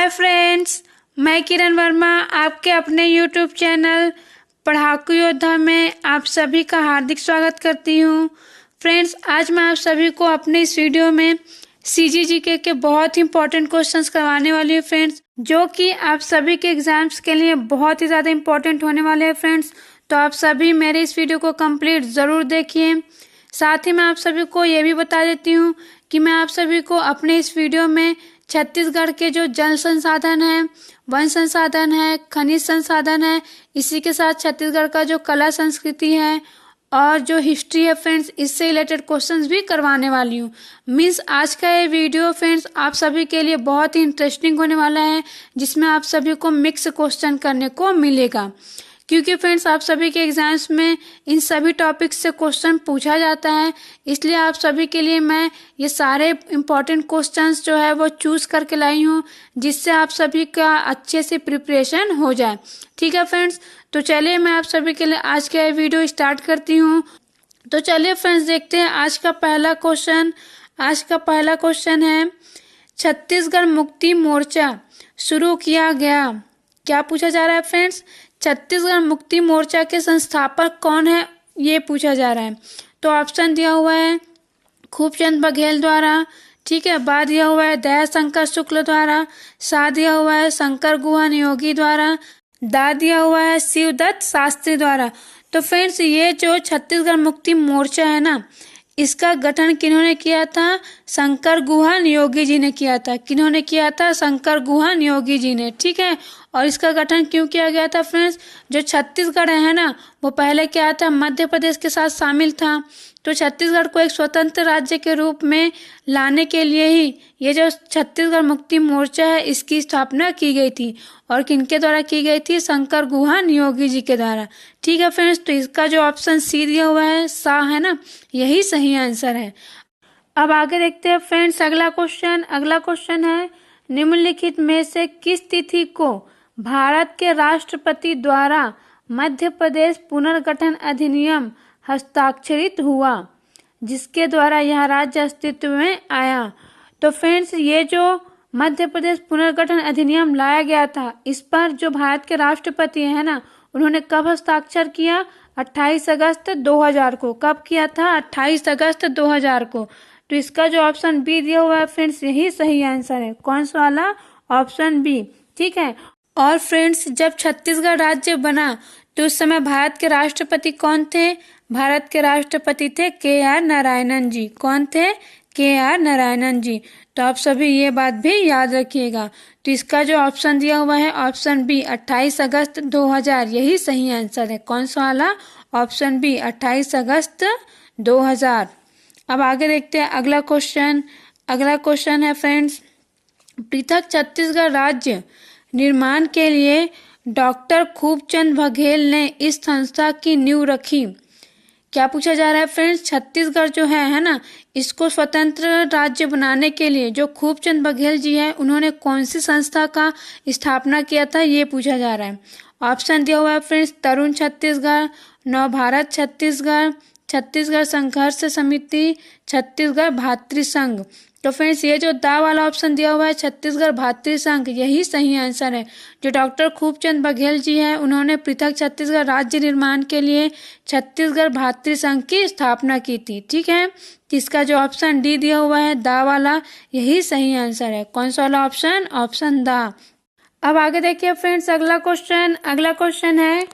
Hi friends, मैं किरण वर्मा आपके अपने यूट्यूब चैनल पढ़ाकू योद्धा में आप सभी का हार्दिक स्वागत करती हूँ। फ्रेंड्स, आज मैं आप सभी को अपने इस वीडियो में सीजीजीके के बहुत ही इंपॉर्टेंट क्वेश्चंस करवाने वाली हूँ फ्रेंड्स, जो कि आप सभी के एग्जाम्स के लिए बहुत ही ज़्यादा इंपॉर्टेंट होने वाले हैं फ्रेंड्स। तो आप सभी मेरे इस वीडियो को कंप्लीट ज़रूर देखिए। साथ ही मैं आप सभी को ये भी बता देती हूँ कि मैं आप सभी को अपने इस वीडियो में छत्तीसगढ़ के जो जल संसाधन है, वन संसाधन है, खनिज संसाधन है, इसी के साथ छत्तीसगढ़ का जो कला संस्कृति है और जो हिस्ट्री है फ्रेंड्स, इससे रिलेटेड क्वेश्चंस भी करवाने वाली हूँ। मीन्स आज का ये वीडियो फ्रेंड्स आप सभी के लिए बहुत ही इंटरेस्टिंग होने वाला है, जिसमें आप सभी को मिक्स क्वेश्चन करने को मिलेगा, क्योंकि फ्रेंड्स आप सभी के एग्जाम्स में इन सभी टॉपिक्स से क्वेश्चन पूछा जाता है। इसलिए आप सभी के लिए मैं ये सारे इम्पॉर्टेंट क्वेश्चंस जो है वो चूज करके लाई हूँ, जिससे आप सभी का अच्छे से प्रिपरेशन हो जाए। ठीक है फ्रेंड्स, तो चलिए मैं आप सभी के लिए आज का ये वीडियो स्टार्ट करती हूँ। तो चलिए फ्रेंड्स देखते हैं आज का पहला क्वेश्चन। आज का पहला क्वेश्चन है, छत्तीसगढ़ मुक्ति मोर्चा शुरू किया गया। क्या पूछा जा रहा है फ्रेंड्स? छत्तीसगढ़ मुक्ति मोर्चा के संस्थापक कौन है, ये पूछा जा रहा है। तो ऑप्शन दिया हुआ है खूबचंद बघेल द्वारा, ठीक है, बाद दिया हुआ है दयाशंकर शुक्ल द्वारा, सा दिया हुआ है शंकर गुहा नियोगी द्वारा, दा दिया हुआ है शिवदत्त शास्त्री द्वारा। तो फ्रेंड्स ये जो छत्तीसगढ़ मुक्ति मोर्चा है ना, इसका गठन किन्होंने किया था? शंकर गुहा नियोगी जी ने किया था। किन्होंने किया था? शंकर गुहा नियोगी जी ने। ठीक है, और इसका गठन क्यों किया गया था फ्रेंड्स? जो छत्तीसगढ़ है ना, वो पहले क्या था, मध्य प्रदेश के साथ शामिल था। तो छत्तीसगढ़ को एक स्वतंत्र राज्य के रूप में लाने के लिए ही ये जो छत्तीसगढ़ मुक्ति मोर्चा है, इसकी स्थापना की गई थी। और किनके द्वारा की गई थी? शंकर गुहा नियोगी जी के द्वारा। ठीक है फ्रेंड्स, तो इसका जो ऑप्शन सी दिया हुआ है, सा है ना, यही सही आंसर है। अब आगे देखते हैं फ्रेंड्स अगला क्वेश्चन। अगला क्वेश्चन है, निम्नलिखित में से किस तिथि को भारत के राष्ट्रपति द्वारा मध्य प्रदेश पुनर्गठन अधिनियम हस्ताक्षरित हुआ, जिसके द्वारा यह राज्य अस्तित्व में आया? तो फ्रेंड्स ये जो मध्य प्रदेश पुनर्गठन अधिनियम लाया गया था, इस पर जो भारत के राष्ट्रपति है ना, उन्होंने कब हस्ताक्षर किया? 28 अगस्त 2000 को। कब किया था? 28 अगस्त 2000 को। तो इसका जो ऑप्शन बी दिया हुआ है फ्रेंड्स, यही सही आंसर है। कौन सा वाला? Option B. ठीक है, और फ्रेंड्स जब छत्तीसगढ़ राज्य बना तो उस समय भारत के राष्ट्रपति कौन थे? भारत के राष्ट्रपति थे KR नारायणन जी। कौन थे? KR नारायणन जी। तो आप सभी ये बात भी याद रखिएगा। तो इसका जो ऑप्शन दिया हुआ है, ऑप्शन बी 28 अगस्त 2000, यही सही आंसर है। कौन सा वाला? ऑप्शन बी 28 अगस्त 2000। अब आगे देखते हैं अगला क्वेश्चन। अगला क्वेश्चन है फ्रेंड्स, पृथक छत्तीसगढ़ राज्य निर्माण के लिए डॉक्टर खूबचंद बघेल ने इस संस्था की नींव रखी। क्या पूछा जा रहा है फ्रेंड्स? छत्तीसगढ़ जो है ना, इसको स्वतंत्र राज्य बनाने के लिए जो खूबचंद बघेल जी है, उन्होंने कौन सी संस्था का स्थापना किया था, ये पूछा जा रहा है। ऑप्शन दिया हुआ है फ्रेंड्स, तरुण छत्तीसगढ़, नवभारत छत्तीसगढ़, छत्तीसगढ़ संघर्ष समिति, छत्तीसगढ़ भातृ संघ। तो फ्रेंड्स ये जो दा वाला ऑप्शन दिया हुआ है, छत्तीसगढ़ भातृ संघ, यही सही आंसर है। जो डॉक्टर खूबचंद बघेल जी हैं, उन्होंने पृथक छत्तीसगढ़ राज्य निर्माण के लिए छत्तीसगढ़ भातृ संघ की स्थापना की थी। ठीक है, इसका जो ऑप्शन डी दिया हुआ है, दा वाला, यही सही आंसर है। कौन सा वाला ऑप्शन? ऑप्शन दा। अब आगे देखिए फ्रेंड्स अगला क्वेश्चन। अगला क्वेश्चन है,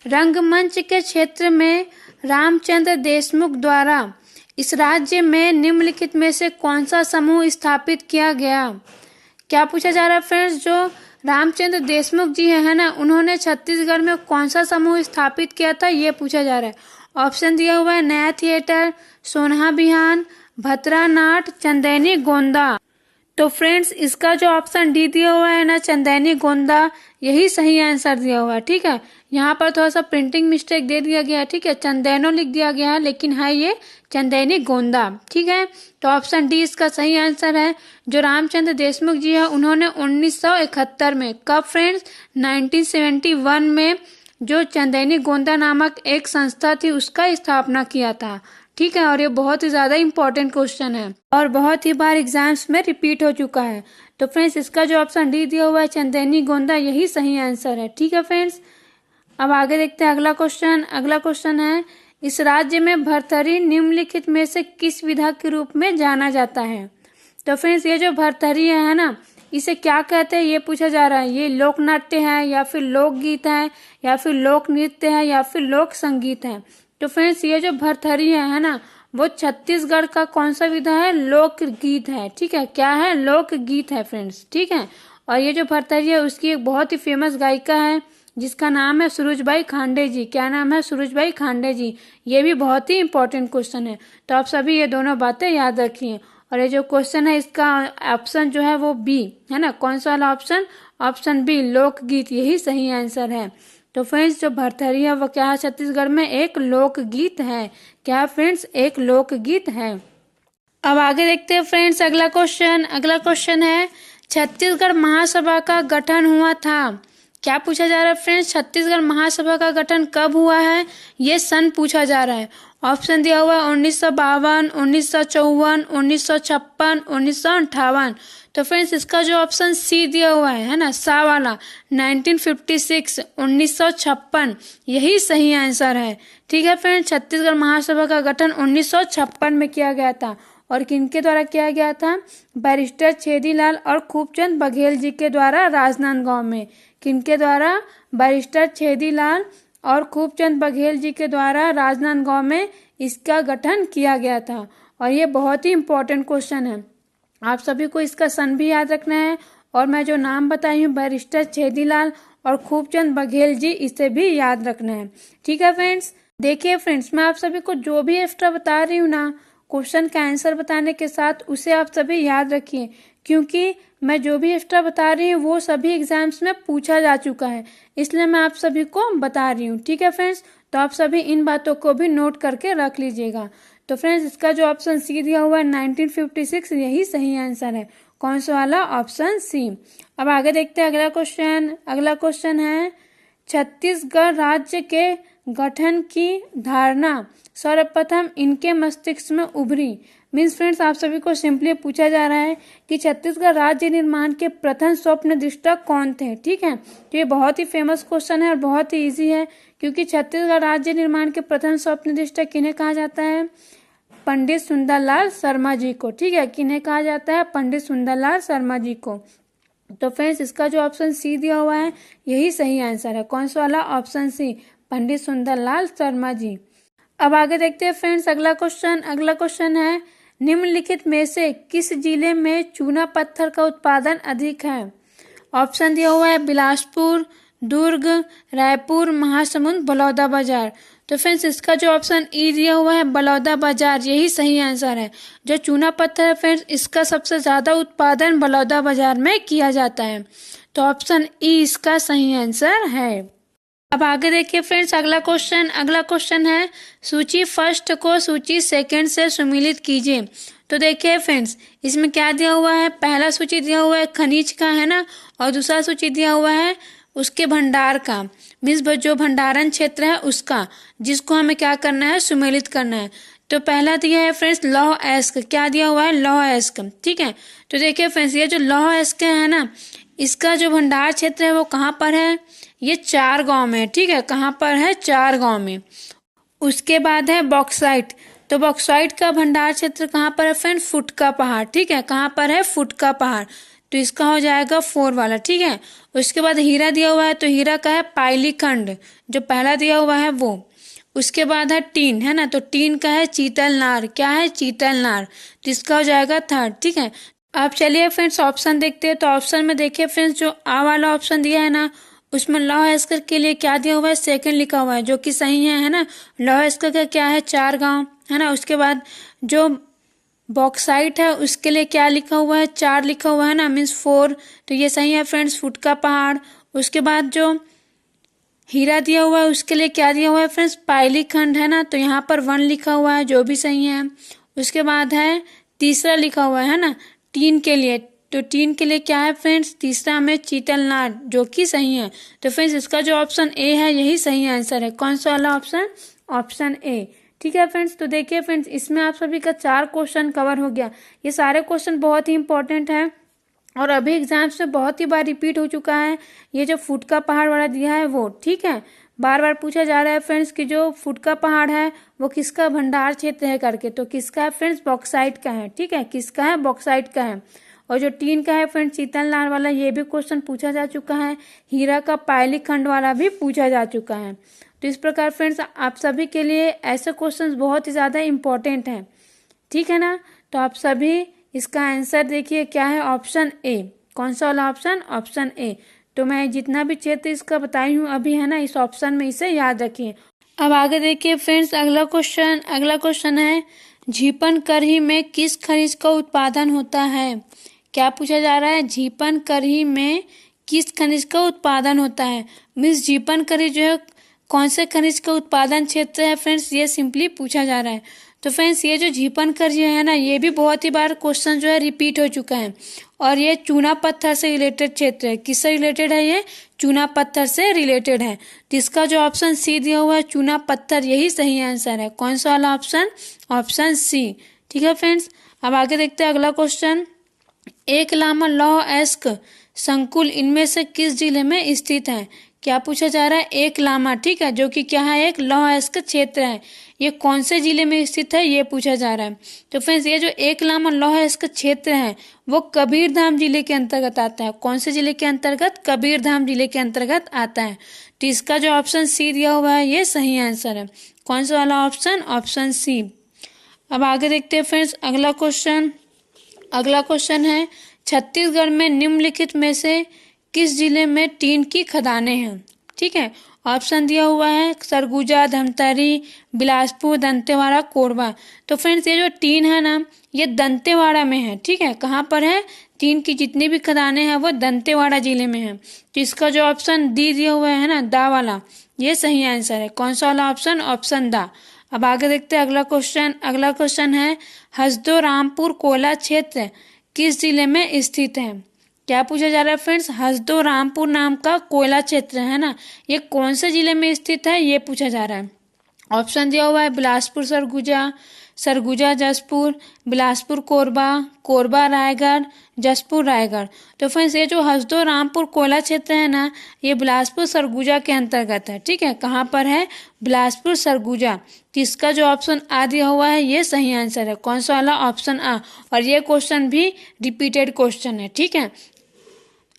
रंगमंच के क्षेत्र में रामचंद्र देशमुख द्वारा इस राज्य में निम्नलिखित में से कौन सा समूह स्थापित किया गया? क्या पूछा जा रहा है फ्रेंड्स? जो रामचंद्र देशमुख जी है ना, उन्होंने छत्तीसगढ़ में कौन सा समूह स्थापित किया था, ये पूछा जा रहा है। ऑप्शन दिया हुआ है नया थिएटर, सोनहा बिहान, भतरा नाट, चंदैनी गोंदा। तो फ्रेंड्स इसका जो ऑप्शन डी दिया हुआ है ना, चंदैनी गोंदा, यही सही आंसर दिया हुआ है। ठीक है, यहाँ पर थोड़ा सा प्रिंटिंग मिस्टेक दे दिया गया है। ठीक है, चंदैनो लिख दिया गया है, लेकिन है ये चंदैनी गोंदा। ठीक है, तो ऑप्शन डी इसका सही आंसर है। जो रामचंद्र देशमुख जी है, उन्होंने 1971 में, कब फ्रेंड्स? 1971 में जो चंदैनी गोंदा नामक एक संस्था थी, उसका स्थापना किया था। ठीक है, और ये बहुत ही ज़्यादा इंपॉर्टेंट क्वेश्चन है और बहुत ही बार एग्जाम्स में रिपीट हो चुका है। तो फ्रेंड्स इसका जो ऑप्शन डी दिया हुआ है चंदेनी गोंदा, यही सही आंसर है। ठीक है फ्रेंड्स, अब आगे देखते हैं अगला क्वेश्चन। अगला क्वेश्चन है, इस राज्य में भरथरी निम्नलिखित में से किस विधा के रूप में जाना जाता है? तो फ्रेंड्स ये जो भरथरी है ना, इसे क्या कहते हैं ये पूछा जा रहा है। ये लोक नाट्य है या फिर लोकगीत है या फिर लोक नृत्य है या फिर लोक संगीत है? तो फ्रेंड्स ये जो भरथरी है ना, वो छत्तीसगढ़ का कौन सा विधा है? लोकगीत है। ठीक है, क्या है? लोकगीत है फ्रेंड्स। ठीक है, और ये जो भरथरी है उसकी एक बहुत ही फेमस गायिका है जिसका नाम है सुरुजबाई खांडे जी। क्या नाम है? सुरुजबाई खांडे जी। ये भी बहुत ही इंपॉर्टेंट क्वेश्चन है, तो आप सभी ये दोनों बातें याद रखिए। और ये जो क्वेश्चन है इसका ऑप्शन जो है वो बी है ना। कौन सा वाला ऑप्शन? ऑप्शन बी, लोकगीत, यही सही आंसर है। तो फ्रेंड्स जो भरथरी है वो क्या है? छत्तीसगढ़ में एक लोकगीत है। क्या फ्रेंड्स? एक लोकगीत है। अब आगे देखते हैं फ्रेंड्स अगला क्वेश्चन। अगला क्वेश्चन है, छत्तीसगढ़ महासभा का गठन हुआ था। क्या पूछा जा रहा है फ्रेंड्स? छत्तीसगढ़ महासभा का गठन कब हुआ है? ये सन पूछा जा रहा है। ऑप्शन दिया हुआ है 1952, 1954, 1956, 1958। तो फ्रेंड्स इसका जो ऑप्शन सी दिया हुआ है ना, सा वाला, 1956, 1956, यही सही आंसर है। ठीक है फ्रेंड्स, छत्तीसगढ़ महासभा का गठन 1956 में किया गया था। और किनके द्वारा किया गया था? बैरिस्टर छेदीलाल और खूबचंद बघेल जी के द्वारा राजनांदगांव में। किनके द्वारा? बैरिस्टर छेदीलाल और खूबचंद बघेल जी के द्वारा राजनांदगांव में इसका गठन किया गया था। और ये बहुत ही इंपॉर्टेंट क्वेश्चन है, आप सभी को इसका सन भी याद रखना है। और मैं जो नाम बताई हूँ बैरिस्टर छेदीलाल और खूबचंद बघेल जी, इसे भी याद रखना है। ठीक है फ्रेंड्स, देखिए फ्रेंड्स मैं आप सभी को जो भी एक्स्ट्रा बता रही हूँ ना, क्वेश्चन का आंसर बताने के साथ उसे आप सभी याद रखिए, क्योंकि मैं जो भी एक्स्ट्रा बता रही हूँ वो सभी एग्जाम्स में पूछा जा चुका है, इसलिए मैं आप सभी को बता रही हूँ। ठीक है फ्रेंड्स, तो आप सभी इन बातों को भी नोट करके रख लीजिएगा। तो फ्रेंड्स इसका जो ऑप्शन सी दिया हुआ है 1956, यही सही आंसर है। कौन सा वाला? Option C. अब आगे देखते हैं अगला क्वेश्चन। अगला क्वेश्चन है, छत्तीसगढ़ राज्य के गठन की धारणा सर्वप्रथम इनके मस्तिष्क में उभरी। मीन्स फ्रेंड्स आप सभी को सिंपली पूछा जा रहा है कि छत्तीसगढ़ राज्य निर्माण के प्रथम स्वप्न दृष्टा कौन थे। ठीक है, तो ये बहुत ही फेमस क्वेश्चन है और बहुत ही इजी है, क्योंकि छत्तीसगढ़ राज्य निर्माण के प्रथम स्वप्न दृष्टा किन्हें कहा जाता है? पंडित सुंदरलाल शर्मा जी को। ठीक है, किन्हें कहा जाता है? पंडित सुंदरलाल शर्मा जी को। तो फ्रेंड्स इसका जो ऑप्शन सी दिया हुआ है यही सही आंसर है। कौन सा वाला? ऑप्शन सी, पंडित सुंदरलाल शर्मा जी। अब आगे देखते हैं फ्रेंड्स अगला क्वेश्चन। अगला क्वेश्चन है, निम्नलिखित में से किस जिले में चूना पत्थर का उत्पादन अधिक है? ऑप्शन दिया हुआ है बिलासपुर, दुर्ग, रायपुर, महासमुंद, बलौदाबाजार। तो फ्रेंड्स इसका जो ऑप्शन ई दिया हुआ है बलौदाबाजार, यही सही आंसर है। जो चूना पत्थर है फ्रेंड्स इसका सबसे ज्यादा उत्पादन बलौदाबाजार में किया जाता है। तो ऑप्शन ई इसका सही आंसर है। अब आगे देखिए फ्रेंड्स अगला क्वेश्चन। अगला क्वेश्चन है, सूची फर्स्ट को सूची सेकंड से सुमेलित कीजिए। तो देखिए फ्रेंड्स इसमें क्या दिया हुआ है? पहला सूची दिया हुआ है खनिज का, है ना, और दूसरा सूची दिया हुआ है उसके भंडार का, मीन्स जो भंडारण क्षेत्र है उसका, जिसको हमें क्या करना है? सुमेलित करना है। तो पहला दिया है फ्रेंड्स लौह अयस्क। क्या दिया हुआ है? लौह अयस्क। ठीक है, तो देखिए फ्रेंड्स ये जो लौह अयस्क है ना, इसका जो भंडार क्षेत्र है वो कहाँ पर है? ये 4 गांव में। ठीक है, कहाँ पर है? 4 गांव में। उसके बाद है बॉक्साइट। तो बॉक्साइट का भंडार क्षेत्र कहाँ पर है फ्रेंड्स? फुटका पहाड़। ठीक है, कहाँ पर है? फुटका पहाड़। तो इसका हो जाएगा 4 वाला। ठीक है, उसके बाद हीरा दिया हुआ है, तो हीरा का है पाइली खंड, जो पहला दिया हुआ है वो। उसके बाद है टीन, है ना, तो टीन का है चीतल नार। क्या है? चीतल नार। तो इसका हो जाएगा 3rd। ठीक है, अब चलिए फ्रेंड्स ऑप्शन देखते हैं। तो ऑप्शन में देखिए फ्रेंड्स जो आ वाला ऑप्शन दिया है ना, उसमें लौह अयस्क के लिए क्या दिया हुआ है? सेकंड लिखा हुआ है, जो कि सही है ना। लौह अयस्क का क्या है? 4 गांव, है ना। उसके बाद जो बॉक्साइट है उसके लिए क्या लिखा हुआ है? 4 लिखा हुआ है ना, मीन्स 4। तो ये सही है फ्रेंड्स, फुटका पहाड़। उसके बाद जो हीरा दिया हुआ है उसके लिए क्या दिया हुआ है फ्रेंड्स? पाइली खंड, है ना, तो यहाँ पर 1 लिखा हुआ है, जो भी सही है। उसके बाद है तीसरा लिखा हुआ है ना टीन के लिए, तो टीन के लिए क्या है फ्रेंड्स? तीसरा में चीतल नार, जो कि सही है। तो फ्रेंड्स इसका जो ऑप्शन ए है यही सही आंसर है। कौन सा वाला ऑप्शन? Option A. ठीक है फ्रेंड्स, तो देखिए फ्रेंड्स, इसमें आप सभी का 4 क्वेश्चन कवर हो गया। ये सारे क्वेश्चन बहुत ही इंपॉर्टेंट हैं और अभी एग्जाम्स में बहुत ही बार रिपीट हो चुका है। ये जो फुट का पहाड़ वाला दिया है वो, ठीक है, बार बार पूछा जा रहा है फ्रेंड्स कि जो फुट का पहाड़ है वो किसका भंडार क्षेत्र है करके। तो किसका है फ्रेंड्स? बॉक्साइट का है। ठीक है, किसका है? बॉक्साइट का है। और जो टीन का है फ्रेंड्स, चीतल नार वाला, ये भी क्वेश्चन पूछा जा चुका है। हीरा का पायली खंड वाला भी पूछा जा चुका है। तो इस प्रकार फ्रेंड्स आप सभी के लिए ऐसे क्वेश्चंस बहुत ही ज़्यादा इम्पोर्टेंट हैं, ठीक है ना। तो आप सभी इसका आंसर देखिए क्या है, ऑप्शन ए। कौन सा वाला ऑप्शन? Option A. तो मैं जितना भी क्षेत्र इसका बताई हूँ अभी, है ना, इस ऑप्शन में इसे याद रखिए। अब आगे देखिए फ्रेंड्स, अगला क्वेश्चन है, झीपन करही में किस खनिज का उत्पादन होता है? क्या पूछा जा रहा है? झीपन करही में किस खनिज का उत्पादन होता है। मिस झीपन करही जो है कौन से खनिज का उत्पादन क्षेत्र है फ्रेंड्स, ये सिंपली पूछा जा रहा है। तो फ्रेंड्स ये जो झीपन करही है ना, ये भी बहुत ही बार क्वेश्चन जो है रिपीट हो चुका है और ये चूना पत्थर से रिलेटेड क्षेत्र है। किससे रिलेटेड है? ये चूना पत्थर से रिलेटेड है। जिसका जो ऑप्शन सी दिया हुआ है, चूना पत्थर, यही सही आंसर है। कौन सा वाला ऑप्शन? Option C. ठीक है फ्रेंड्स, अब आगे देखते हैं अगला क्वेश्चन। एक लामा लौह अयस्क संकुल इनमें से किस जिले में स्थित है? क्या पूछा जा रहा है? एक लामा, ठीक है, जो कि क्या है? एक लौह अयस्क क्षेत्र है। ये कौन से जिले में स्थित है, ये पूछा जा रहा है। तो फ्रेंड्स ये जो एक लामा लौह अयस्क क्षेत्र है वो कबीरधाम जिले के अंतर्गत आता है। कौन से जिले के अंतर्गत? कबीरधाम जिले के अंतर्गत आता है। तो इसका जो ऑप्शन सी दिया हुआ है ये सही आंसर है। कौन सा वाला ऑप्शन? Option C. अब आगे देखते हैं फ्रेंड्स अगला क्वेश्चन है, छत्तीसगढ़ में निम्नलिखित में से किस जिले में टीन की खदानें हैं? ठीक है, ऑप्शन दिया हुआ है सरगुजा, धमतरी, बिलासपुर, दंतेवाड़ा, कोरबा। तो फ्रेंड्स ये जो टीन है ना, ये दंतेवाड़ा में है। ठीक है, कहाँ पर है? टीन की जितनी भी खदानें हैं वो दंतेवाड़ा जिले में है। तो इसका जो ऑप्शन डी दिया हुआ है ना, दा वाला, ये सही आंसर है। कौन सा वाला ऑप्शन? ऑप्शन दा। अब आगे देखते हैं अगला क्वेश्चन है, हसदो रामपुर कोयला क्षेत्र किस जिले में स्थित है? क्या पूछा जा रहा है फ्रेंड्स? हसदो रामपुर नाम का कोयला क्षेत्र है ना, ये कौन से जिले में स्थित है, ये पूछा जा रहा है। ऑप्शन दिया हुआ है बिलासपुर सरगुजा, सरगुजा जसपुर, बिलासपुर कोरबा, कोरबा रायगढ़, जसपुर रायगढ़। तो फ्रेंड्स ये जो हसदो रामपुर कोयला क्षेत्र है ना, ये बिलासपुर सरगुजा के अंतर्गत है। ठीक है, कहाँ पर है? बिलासपुर सरगुजा। इसका जो ऑप्शन आ दिया हुआ है ये सही आंसर है। कौन सा वाला? ऑप्शन आ। और ये क्वेश्चन भी रिपीटेड क्वेश्चन है। ठीक है,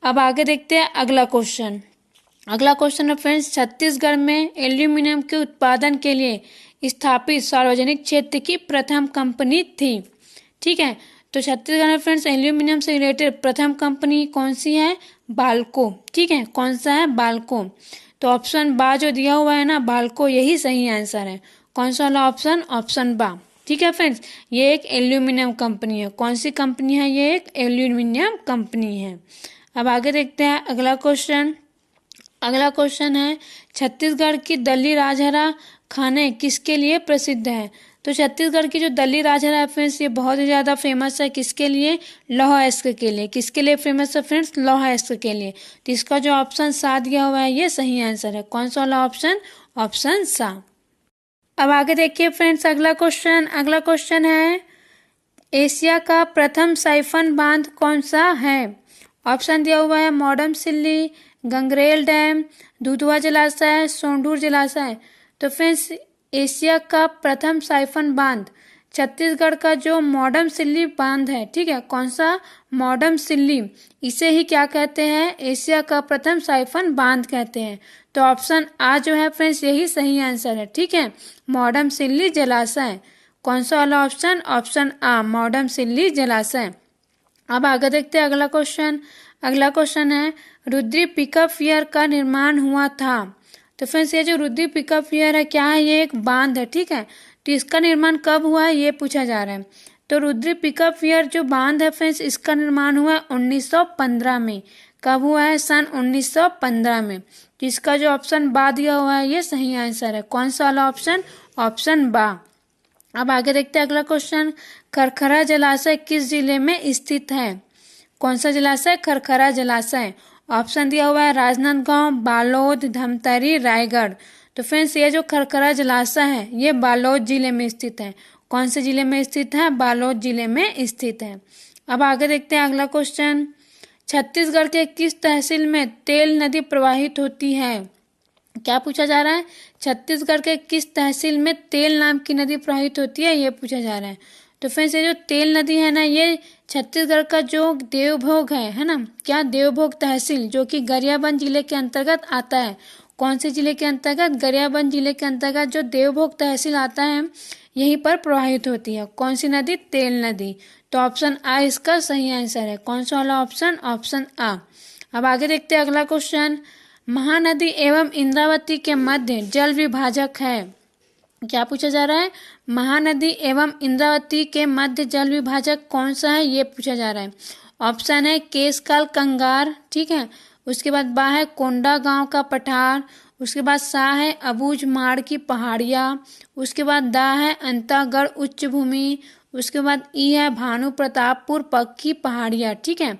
अब आगे देखते हैं अगला क्वेश्चन है फ्रेंड्स, छत्तीसगढ़ में एल्यूमिनियम के उत्पादन के लिए स्थापित सार्वजनिक क्षेत्र की प्रथम कंपनी थी। ठीक है, तो छत्तीसगढ़ में फ्रेंड्स एल्यूमिनियम से रिलेटेड प्रथम कंपनी कौन सी है? बाल्को। ठीक है, कौन सा है? बाल्को। तो ऑप्शन बा जो दिया हुआ है ना, बाल्को, यही सही आंसर है। कौन सा वाला ऑप्शन? ऑप्शन बा। ठीक है फ्रेंड्स, ये एक एल्यूमिनियम कंपनी है। कौन सी कंपनी है? ये एक एल्यूमिनियम कंपनी है। अब आगे देखते हैं अगला क्वेश्चन है, छत्तीसगढ़ की दल्ली राजहरा खाने किसके लिए प्रसिद्ध है? तो छत्तीसगढ़ की जो दल्ली राजहरा है फ्रेंड्स, ये बहुत ही ज़्यादा फेमस है। किसके लिए? लौह अयस्क के लिए। किसके लिए फेमस है फ्रेंड्स? लौह अयस्क के लिए। तो इसका जो ऑप्शन सा दिया हुआ है ये सही आंसर है। कौन सा वाला ऑप्शन? ऑप्शन सा। अब आगे देखिए फ्रेंड्स अगला क्वेश्चन है, एशिया का प्रथम साइफन बांध कौन सा है? ऑप्शन दिया हुआ है मॉडम सिल्ली, गंगरेल डैम, दुधवा जलाशय, सोंढूर जलाशय। तो फ्रेंड्स एशिया का प्रथम साइफन बांध छत्तीसगढ़ का जो मॉडम सिल्ली बांध है। ठीक है, कौन सा? मॉडम सिल्ली। इसे ही क्या कहते हैं? एशिया का प्रथम साइफन बांध कहते हैं। तो ऑप्शन आ जो है फ्रेंड्स यही सही आंसर है। ठीक है, मॉडम सिल्ली जलाशय। कौन सा वाला ऑप्शन? ऑप्शन आ, मॉडम सिल्ली जलाशय। अब आगे देखते हैं अगला क्वेश्चन है, रुद्री पिकअप फियर का निर्माण हुआ था। तो फ्रेंड्स ये जो रुद्री पिकअप फियर है क्या है? ये एक बांध है। ठीक है, तो इसका निर्माण कब हुआ है ये पूछा जा रहा है। तो रुद्री पिकअप फियर जो बांध है फ्रेंड्स, इसका निर्माण हुआ है 1915 में। कब हुआ है? सन 1915 में। तो इसका जो ऑप्शन बा दिया हुआ है ये सही आंसर है। कौन सा वाला ऑप्शन? ऑप्शन बा। अब आगे देखते हैं अगला क्वेश्चन, खरखरा जलाशय किस जिले में स्थित है? कौन सा जलाशय? खरखरा जलाशय। ऑप्शन दिया हुआ है राजनांदगांव, बालोद, धमतरी, रायगढ़। तो फ्रेंड्स ये जो खरखरा जलाशय है ये बालोद जिले में स्थित है। कौन से जिले में स्थित है? बालोद जिले में स्थित है। अब आगे देखते हैं अगला क्वेश्चन। छत्तीसगढ़ के किस तहसील में तेल नदी प्रवाहित होती है? क्या पूछा जा रहा है? छत्तीसगढ़ के किस तहसील में तेल नाम की नदी प्रवाहित होती है, ये पूछा जा रहा है। तो फ्रेंड्स ये जो तेल नदी है ना, ये छत्तीसगढ़ का जो देवभोग है ना, क्या देवभोग तहसील जो कि गरियाबंद जिले के अंतर्गत आता है। कौन से जिले के अंतर्गत? गरियाबंद जिले के अंतर्गत जो देवभोग तहसील आता है यहीं पर प्रवाहित होती है। कौन सी नदी? तेल नदी। तो ऑप्शन आ इसका सही आंसर है। कौन सा वाला ऑप्शन? ऑप्शन आ। अब आगे देखते हैं अगला क्वेश्चन। महानदी एवं इंद्रावती के मध्य जल विभाजक है। क्या पूछा जा रहा है? महानदी एवं इंद्रावती के मध्य जल विभाजक कौन सा है, ये पूछा जा रहा है। ऑप्शन है केशकाल कंगार, ठीक है। उसके बाद बा है कोंडा गांव का पठार। उसके बाद सा है अबूझ माड़ की पहाड़ियाँ। उसके बाद दा है अंतागढ़ उच्च भूमि। उसके बाद ई है भानु प्रतापपुर पक्की पहाड़ियाँ, ठीक है।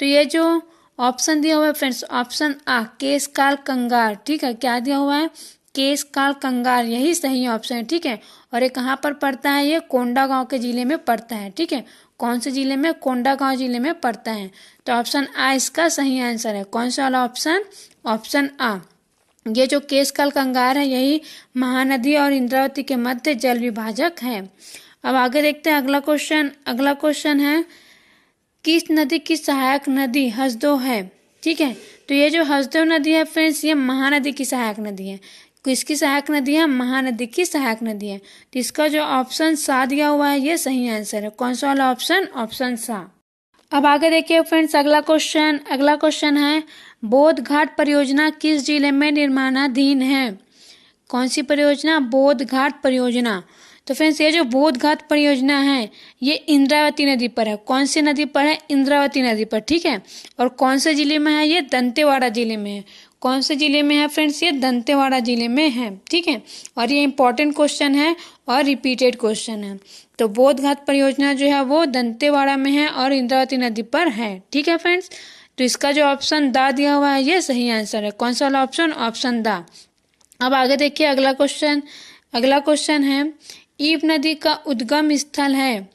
तो ये जो ऑप्शन दिया हुआ है फ्रेंड्स, ऑप्शन आ केशकाल कंगार, ठीक है। क्या दिया हुआ है? केशकाल कंगार, यही सही ऑप्शन है, ठीक है। और ये कहाँ पर पड़ता है? ये कोंडागांव के जिले में पड़ता है, ठीक है। कौन से जिले में? कोंडागांव जिले में पड़ता है। तो ऑप्शन आ इसका सही आंसर है। कौन सा वाला ऑप्शन? ऑप्शन आ। ये जो केशकाल कंगार है यही महानदी और इंद्रावती के मध्य जल विभाजक है। अब आगे देखते हैं अगला क्वेश्चन। अगला क्वेश्चन है किस नदी की सहायक नदी हसदो है, ठीक है। तो ये जो हसदो नदी है फ्रेंड्स ये महानदी की सहायक नदी है। किसकी सहायक नदी है? महानदी की सहायक नदी है। तो इसका जो ऑप्शन सा दिया हुआ है ये सही आंसर है। कौन सा वाला ऑप्शन? ऑप्शन सा। अब आगे देखिए फ्रेंड्स अगला क्वेश्चन। अगला क्वेश्चन है बोध घाट परियोजना किस जिले में निर्माणाधीन है? कौन सी परियोजना? बोध घाट परियोजना। तो फ्रेंड्स ये जो बोध घाट परियोजना है ये इंद्रावती नदी पर है। कौन सी नदी पर है? इंद्रावती नदी पर, ठीक है। और कौन से जिले में है? ये दंतेवाड़ा जिले में है। कौन से जिले में है फ्रेंड्स? ये दंतेवाड़ा जिले में है, ठीक है। और ये इंपॉर्टेंट क्वेश्चन है और रिपीटेड क्वेश्चन है। तो बोध घाट परियोजना जो है वो दंतेवाड़ा में है और इंद्रावती नदी पर है, ठीक है फ्रेंड्स। तो इसका जो ऑप्शन दा दिया हुआ है ये सही आंसर है। कौन सा वाला ऑप्शन? ऑप्शन दा। अब आगे देखिए अगला क्वेश्चन। अगला क्वेश्चन है ईब नदी का उद्गम स्थल है।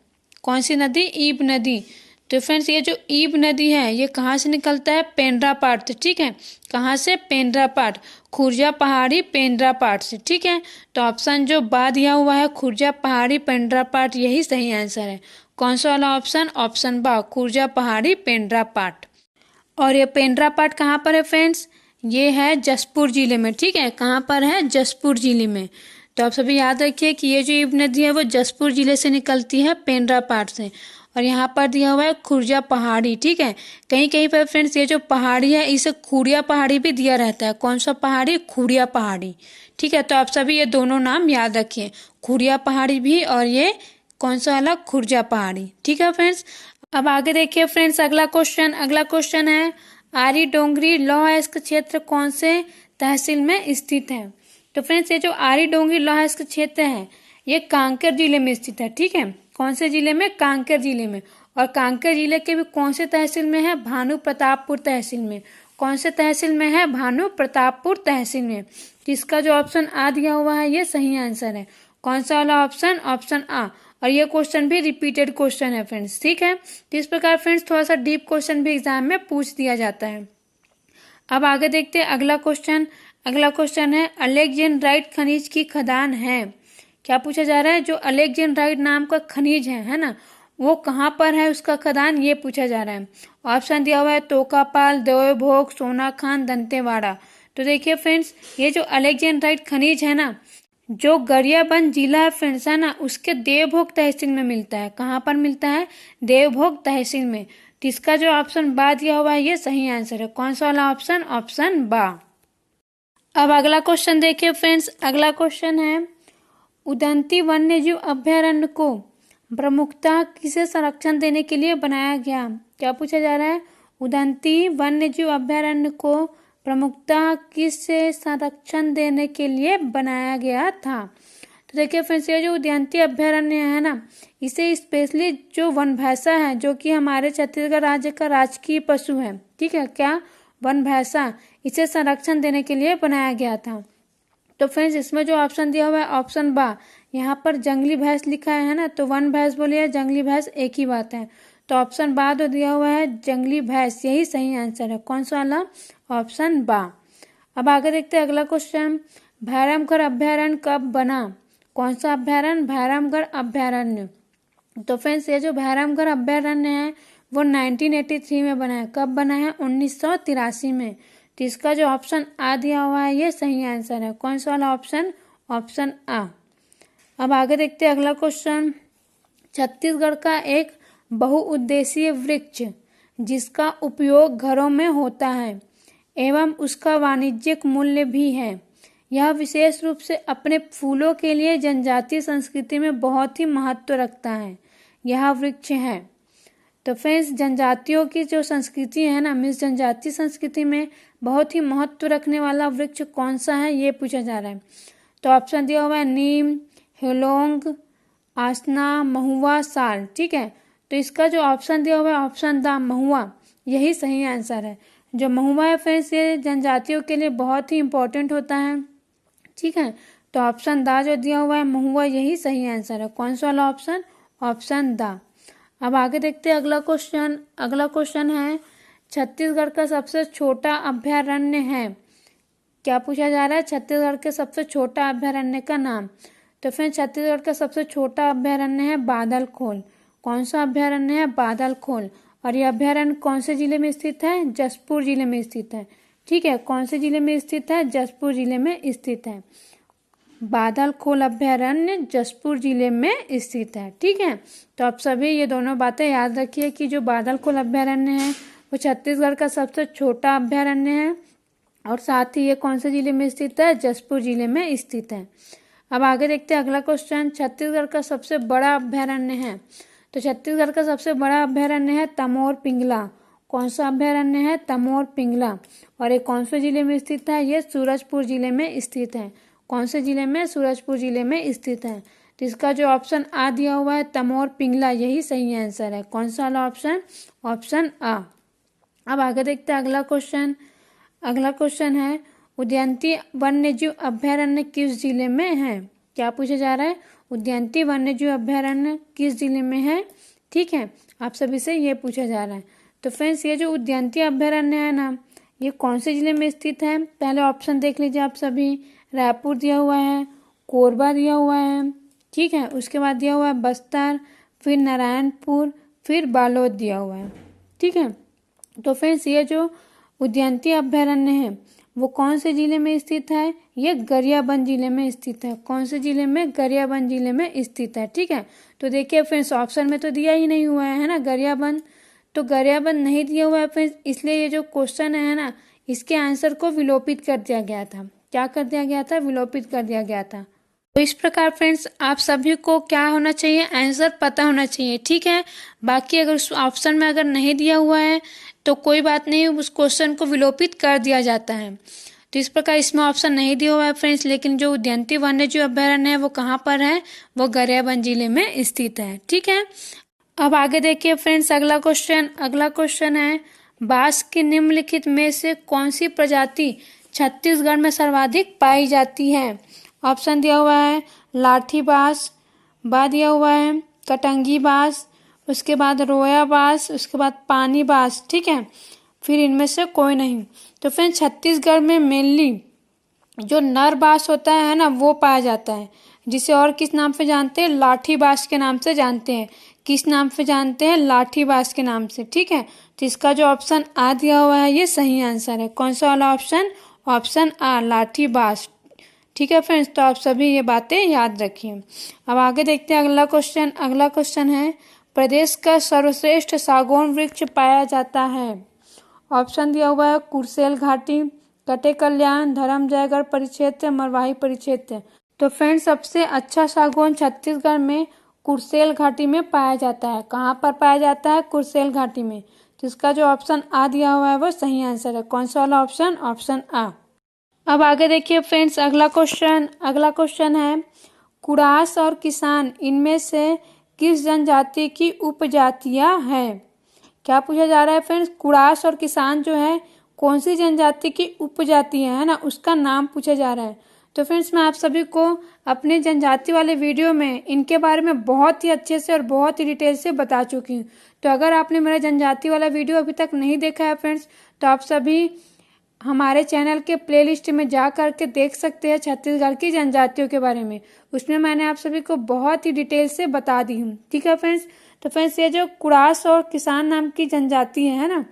कौन सी नदी? ईब नदी। तो फ्रेंड्स ये जो ईब नदी है ये कहाँ से निकलता है? पेंड्रापाट से, ठीक है। कहाँ से? पेंड्रापाट, खुर्जा पहाड़ी पेंड्रापाट से, ठीक है। तो ऑप्शन जो बा दिया हुआ है खुर्जा पहाड़ी पेंड्रापाट यही सही आंसर है। कौन सा वाला ऑप्शन? ऑप्शन बा खुर्जा पहाड़ी पेंड्रापाट। और ये पेंड्रापाट कहाँ पर है फ्रेंड्स? ये है जसपुर जिले में, ठीक है। कहाँ पर है? जसपुर जिले में। तो आप सभी याद रखिए कि ये जो ईब नदी है वो जसपुर जिले से निकलती है पेंड्रापाट से। और यहाँ पर दिया हुआ है खुर्जा पहाड़ी, ठीक है। कहीं कहीं पर फ्रेंड्स ये जो पहाड़ी है इसे खुड़िया पहाड़ी भी दिया रहता है। कौन सा पहाड़ी? खुड़िया पहाड़ी, ठीक है। तो आप सभी ये दोनों नाम याद रखिए, खुड़िया पहाड़ी भी और ये कौन सा वाला? खुर्जा पहाड़ी, ठीक है फ्रेंड्स। अब आगे देखिए फ्रेंड्स अगला क्वेश्चन। अगला क्वेश्चन है आरी डोंगरी लौह अयस्क क्षेत्र कौन से तहसील में स्थित है? तो फ्रेंड्स ये जो आरी डोंगरी लौह अयस्क क्षेत्र है ये कांकेर जिले में स्थित है, ठीक है। कौन से जिले में? कांकेर जिले में। और कांकेर जिले के भी कौन से तहसील में है? भानु प्रतापपुर तहसील में। कौन से तहसील में है? भानु प्रतापपुर तहसील में। इसका जो ऑप्शन आ दिया हुआ है ये सही आंसर है। कौन सा वाला ऑप्शन? ऑप्शन आ। और ये क्वेश्चन भी रिपीटेड क्वेश्चन है फ्रेंड्स, ठीक है। तो इस प्रकार फ्रेंड्स थोड़ा सा डीप क्वेश्चन भी एग्जाम में पूछ दिया जाता है। अब आगे देखते हैं अगला क्वेश्चन। अगला क्वेश्चन है अलेक्जेंड्राइट खनिज की खदान है। क्या पूछा जा रहा है? जो अलेक्जेंड्राइट नाम का खनिज है ना, वो कहाँ पर है उसका खदान, ये पूछा जा रहा है। ऑप्शन दिया हुआ है तोकापाल, देवभोग, सोनाखान, दंतेवाड़ा। तो देखिए फ्रेंड्स ये जो अलेक्जेंड्राइट खनिज है ना, जो गरियाबंद जिला है फ्रेंड्स है ना, उसके देवभोग तहसील में मिलता है। कहाँ पर मिलता है? देवभोग तहसील में। तो इसका जो ऑप्शन बा दिया हुआ है ये सही आंसर है। कौन सा वाला ऑप्शन? ऑप्शन बा। अब अगला क्वेश्चन देखिए फ्रेंड्स। अगला क्वेश्चन है उदंती वन्यजीव अभयारण्य को प्रमुखता किसे संरक्षण देने के लिए बनाया गया? क्या पूछा जा रहा है? उदंती वन्यजीव अभयारण्य को प्रमुखता किसे संरक्षण देने के लिए बनाया गया था? तो देखिए फ्रेंड्स ये जो उदंती अभयारण्य है ना, इसे स्पेशली जो वन भैंसा है जो कि हमारे छत्तीसगढ़ राज्य का राजकीय पशु है, ठीक है। क्या? वन भैंसा, इसे संरक्षण देने के लिए बनाया गया था। तो फ्रेंड्स इसमें जो ऑप्शन दिया हुआ है ऑप्शन बा, यहाँ पर जंगली भैंस लिखा है ना, तो वन भैंस बोलिए, जंगली भैंस एक ही बात है। तो ऑप्शन बा जो दिया हुआ है जंगली भैंस, यही सही आंसर है। कौन सा वाला? ऑप्शन बा। अब आगे देखते हैं अगला क्वेश्चन, भैरमगढ़ अभ्यारण्य कब बना? कौन सा अभ्यारण्य? भैरमगढ़ अभ्यारण्य। तो फ्रेंड्स ये जो भैरमगढ़ अभ्यारण्य है वो 1983 में बना है। कब बना है? 1983 में। तो इसका जो ऑप्शन आ दिया हुआ है ये सही आंसर है। कौन सा वाला ऑप्शन? ऑप्शन आ। अब आगे देखते हैं अगला क्वेश्चन, छत्तीसगढ़ का एक बहुउद्देशीय वृक्ष जिसका उपयोग घरों में होता है एवं उसका वाणिज्यिक मूल्य भी है, यह विशेष रूप से अपने फूलों के लिए जनजातीय संस्कृति में बहुत ही महत्व रखता है, यह वृक्ष है। तो फ्रेंड्स जनजातियों की जो संस्कृति है ना, मीन्स जनजातीय संस्कृति में बहुत ही महत्व रखने वाला वृक्ष कौन सा है ये पूछा जा रहा है। तो ऑप्शन दिया हुआ है नीम, हेलोंग, आसना, महुआ, साल। ठीक है, तो इसका जो ऑप्शन दिया हुआ है ऑप्शन द महुआ, यही सही आंसर है। जो महुआ है फ्रेंड्स ये जनजातियों के लिए बहुत ही इंपॉर्टेंट होता है। ठीक है, तो ऑप्शन द जो दिया हुआ है महुआ, यही सही आंसर है। कौन सा वाला ऑप्शन? Option the. अब आगे देखते हैं अगला क्वेश्चन। अगला क्वेश्चन है छत्तीसगढ़ का सबसे छोटा अभ्यारण्य है। क्या पूछा जा रहा है? छत्तीसगढ़ के सबसे छोटा अभ्यारण्य का नाम। तो फिर छत्तीसगढ़ का सबसे छोटा अभ्यारण्य है बादलखोल। कौन सा अभ्यारण्य है? बादलखोल। और यह अभ्यारण्य कौन से जिले में स्थित है? जशपुर जिले में स्थित है। ठीक है, कौन से जिले में स्थित है? जशपुर जिले में स्थित है। बादलखोल अभ्यारण्य जशपुर जिले में स्थित है। ठीक है, तो आप सभी ये दोनों बातें याद रखिए कि जो बादलखोल अभ्यारण्य है वो छत्तीसगढ़ का सबसे छोटा अभ्यारण्य है और साथ ही ये कौन से जिले में स्थित है? जशपुर जिले में स्थित है। अब आगे देखते हैं अगला क्वेश्चन, छत्तीसगढ़ का सबसे बड़ा अभ्यारण्य है। तो छत्तीसगढ़ का सबसे बड़ा अभ्यारण्य है तमोर पिंगला। कौन सा अभ्यारण्य है? तमोर पिंगला। और ये कौन से जिले में स्थित है? ये सूरजपुर जिले में स्थित है। कौन से जिले में? सूरजपुर जिले में स्थित है। तो इसका जो ऑप्शन आ दिया हुआ है तमोर पिंगला, यही सही आंसर है। कौन सा वाला ऑप्शन? ऑप्शन आ। अब आगे देखते हैं अगला क्वेश्चन। अगला क्वेश्चन है उदयंती वन्यजीव अभ्यारण्य किस जिले में है? क्या पूछा जा रहा है? उदयंती वन्यजीव अभ्यारण्य किस जिले में है? ठीक है, आप सभी से ये पूछा जा रहा है। तो फ्रेंड्स ये जो उदयंती अभ्यारण्य है ना, ये कौन से जिले में स्थित है? पहले ऑप्शन देख लीजिए आप सभी। रायपुर दिया हुआ है, कोरबा दिया हुआ है, ठीक है, उसके बाद दिया हुआ है बस्तर, फिर नारायणपुर, फिर बालोद दिया हुआ है। ठीक है, तो फ्रेंड्स ये जो उदयंती अभ्यारण्य है वो कौन से जिले में स्थित है? ये गरियाबंद जिले में स्थित है। कौन से जिले में? गरियाबंद जिले में स्थित है। ठीक है, तो देखिए फ्रेंड्स ऑप्शन में तो दिया ही नहीं हुआ है ना गरियाबंद, तो गरियाबंद नहीं दिया हुआ है फ्रेंड्स, इसलिए ये जो क्वेश्चन है ना इसके आंसर को विलोपित कर दिया गया था। क्या कर दिया गया था? विलोपित कर दिया गया था। तो इस प्रकार फ्रेंड्स आप सभी को क्या होना चाहिए? आंसर पता होना चाहिए। ठीक है, बाकी अगर उस ऑप्शन में अगर नहीं दिया हुआ है तो कोई बात नहीं, उस क्वेश्चन को विलोपित कर दिया जाता है। तो इस प्रकार इसमें ऑप्शन नहीं दिया हुआ है फ्रेंड्स, लेकिन जो उदयंती वन्यजीव अभ्यारण्य है वो कहाँ पर है? वो गरियाबंद जिले में स्थित है। ठीक है, अब आगे देखिए फ्रेंड्स अगला क्वेश्चन। अगला क्वेश्चन है बांस की निम्नलिखित में से कौन सी प्रजाति छत्तीसगढ़ में सर्वाधिक पाई जाती है? ऑप्शन दिया हुआ है लाठी बांस, बाद दिया हुआ है कटंगी बांस, उसके बाद रोया बांस, उसके बाद पानी बांस। ठीक है, फिर इनमें से कोई नहीं। तो फ्रेंड्स छत्तीसगढ़ में मेनली जो नर बांस होता है ना वो पाया जाता है, जिसे और किस नाम से जानते हैं? लाठी बांस के नाम से जानते हैं। किस नाम से जानते हैं? लाठी बांस के नाम से। ठीक है, तो इसका जो ऑप्शन आ दिया हुआ है ये सही आंसर है। कौन सा वाला ऑप्शन? ऑप्शन आ, लाठी बांस। ठीक है फ्रेंड्स, तो आप सभी ये बातें याद रखिए। अब आगे देखते हैं अगला क्वेश्चन। अगला क्वेश्चन है प्रदेश का सर्वश्रेष्ठ सागौन वृक्ष पाया जाता है। ऑप्शन दिया हुआ है कुर्सेल घाटी, कटे कल्याण, धरमजयगढ़ परिक्षेत्र, मरवाही परिक्षेत्र। तो फ्रेंड्स सबसे अच्छा सागौन छत्तीसगढ़ में कुर्सेल घाटी में पाया जाता है। कहाँ पर पाया जाता है? कुर्सेल घाटी में। तो इसका जो ऑप्शन आ दिया हुआ है वो सही आंसर है। कौन सा वाला ऑप्शन? ऑप्शन आ। अब आगे देखिए फ्रेंड्स अगला क्वेश्चन। अगला क्वेश्चन है कुरास और किसान इनमें से किस जनजाति की उपजातियां हैं? क्या पूछा जा रहा है फ्रेंड्स? कुरास और किसान जो है कौन सी जनजाति की उपजातियां है ना, उसका नाम पूछा जा रहा है। तो फ्रेंड्स मैं आप सभी को अपने जनजाति वाले वीडियो में इनके बारे में बहुत ही अच्छे से और बहुत ही डिटेल से बता चुकी हूँ। तो अगर आपने मेरा जनजाति वाला वीडियो अभी तक नहीं देखा है फ्रेंड्स, तो आप सभी हमारे चैनल के प्लेलिस्ट में जा करके देख सकते हैं छत्तीसगढ़ की जनजातियों के बारे में। उसमें मैंने आप सभी को बहुत ही डिटेल से बता दी हूँ। ठीक है फ्रेंड्स। तो फ्रेंड्स ये जो कुड़ास और किसान नाम की जनजाति है ना,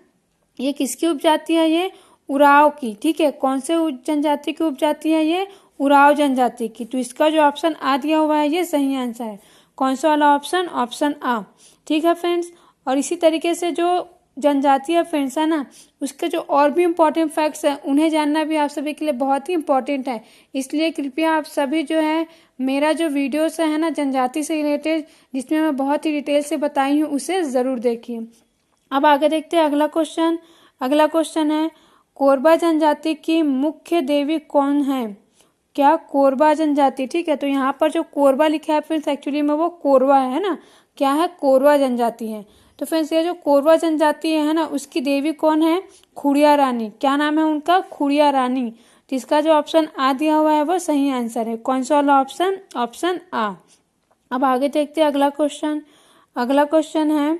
ये किसकी उपजाति है? ये उराव की। ठीक है, कौन से जनजाति की उपजाति है? ये उराव जनजाति की। तो इसका जो ऑप्शन आ दिया हुआ है ये सही आंसर है। कौन सा वाला ऑप्शन? ऑप्शन आ। ठीक है फ्रेंड्स। और इसी तरीके से जो जनजाति है फ्रेंड्स है ना, उसके जो और भी इम्पोर्टेंट फैक्ट्स हैं उन्हें जानना भी आप सभी के लिए बहुत ही इम्पोर्टेंट है। इसलिए कृपया आप सभी जो है मेरा जो वीडियोस है ना जनजाति से रिलेटेड, जिसमें मैं बहुत ही डिटेल से बताई हूँ, उसे ज़रूर देखिए। अब आगे देखते हैं अगला क्वेश्चन। अगला क्वेश्चन है कोरबा जनजाति की मुख्य देवी कौन है? क्या? कोरबा जनजाति। ठीक है, तो यहाँ पर जो कोरबा लिखा है फ्रेंड्स एक्चुअली में वो कोरवा है ना, क्या है? कोरवा जनजाति है। तो फ्रेंड्स ये जो कोरवा जनजाति है ना, उसकी देवी कौन है? खुड़िया रानी। क्या नाम है उनका? खुड़िया रानी। तो इसका जो ऑप्शन आ दिया हुआ है वो सही आंसर है। कौन सा वाला ऑप्शन? ऑप्शन आ। अब आगे देखते हैं अगला क्वेश्चन। अगला क्वेश्चन है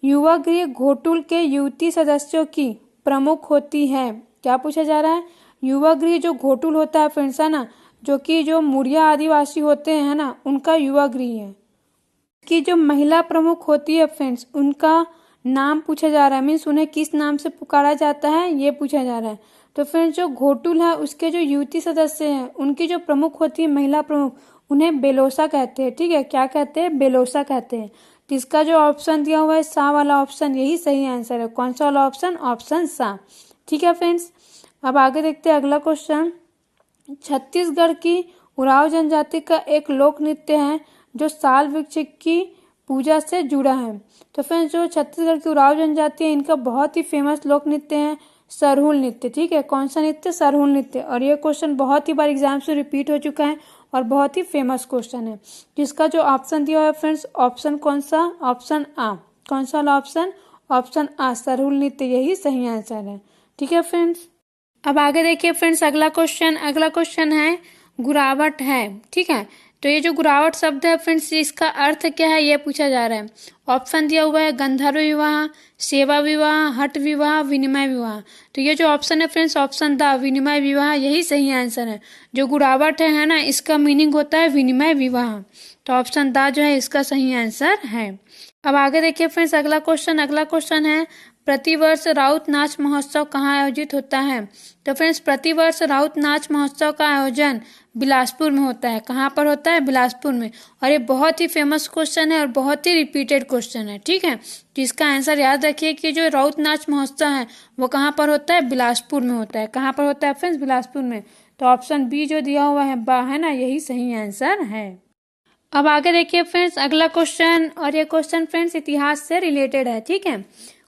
युवा गृह घोटुल के युवती सदस्यों की प्रमुख होती है। क्या पूछा जा रहा है? युवा गृह जो घोटुल होता है फ्रेंड्स है ना, जो कि जो मुड़िया आदिवासी होते हैं ना, उनका युवा गृह है। की जो महिला प्रमुख होती है फ्रेंड्स, उनका नाम पूछा जा रहा है, मीन्स उन्हें किस नाम से पुकारा जाता है ये पूछा जा रहा है। तो फ्रेंड्स जो घोटुल है उसके जो युवती सदस्य हैं, उनकी जो प्रमुख होती है महिला प्रमुख, उन्हें बेलोसा कहते हैं। ठीक है, क्या कहते हैं? बेलोसा कहते हैं। तो इसका जो ऑप्शन दिया हुआ है सा वाला ऑप्शन, यही सही आंसर है। कौन सा वाला ऑप्शन? ऑप्शन सा। ठीक है फ्रेंड्स। अब आगे देखते हैं अगला क्वेश्चन। छत्तीसगढ़ की उराव जनजाति का एक लोक नृत्य है जो साल वृक्ष की पूजा से जुड़ा है। तो फ्रेंड्स जो छत्तीसगढ़ की उराव जनजाति है, इनका बहुत ही फेमस लोक नृत्य है सरहुल नृत्य। ठीक है, कौन सा नृत्य? सरहुल नृत्य। और ये क्वेश्चन बहुत ही बार एग्जाम से रिपीट हो चुका है और बहुत ही फेमस क्वेश्चन है। जिसका जो ऑप्शन दिया हुआ है फ्रेंड्स, ऑप्शन कौन सा? ऑप्शन आ। कौन सा वाला ऑप्शन? ऑप्शन आ, सरहुल नृत्य, यही सही आंसर है। ठीक है फ्रेंड्स। अब आगे देखिए फ्रेंड्स अगला क्वेश्चन। अगला क्वेश्चन है गुरावट है। ठीक है, तो ये जो गुरावट शब्द है फ्रेंड्स, इसका अर्थ क्या है ये पूछा जा रहा है। ऑप्शन दिया हुआ है गंधर्व विवाह, सेवा विवाह, हट विवाह, विनिमय विवाह। तो ये जो ऑप्शन है फ्रेंड्स, ऑप्शन द विनिमय विवाह, यही सही आंसर है। जो गुरावट है ना, इसका मीनिंग होता है विनिमय विवाह। तो ऑप्शन द जो है इसका सही आंसर है। अब आगे देखिए फ्रेंड्स अगला क्वेश्चन। अगला क्वेश्चन है प्रतिवर्ष राउत नाच महोत्सव कहाँ आयोजित होता है? तो फ्रेंड्स प्रतिवर्ष राउत नाच महोत्सव का आयोजन बिलासपुर में होता है। कहाँ पर होता है? बिलासपुर में। और ये बहुत ही फेमस क्वेश्चन है और बहुत ही रिपीटेड क्वेश्चन है। ठीक है, तो इसका आंसर याद रखिए कि जो राउत नाच महोत्सव है वो कहाँ पर होता है? बिलासपुर में होता है। कहाँ पर होता है फ्रेंड्स? बिलासपुर में। तो ऑप्शन बी जो दिया हुआ है बा है ना, यही सही आंसर है। अब आगे देखिए फ्रेंड्स अगला क्वेश्चन, और ये क्वेश्चन फ्रेंड्स इतिहास से रिलेटेड है। ठीक है,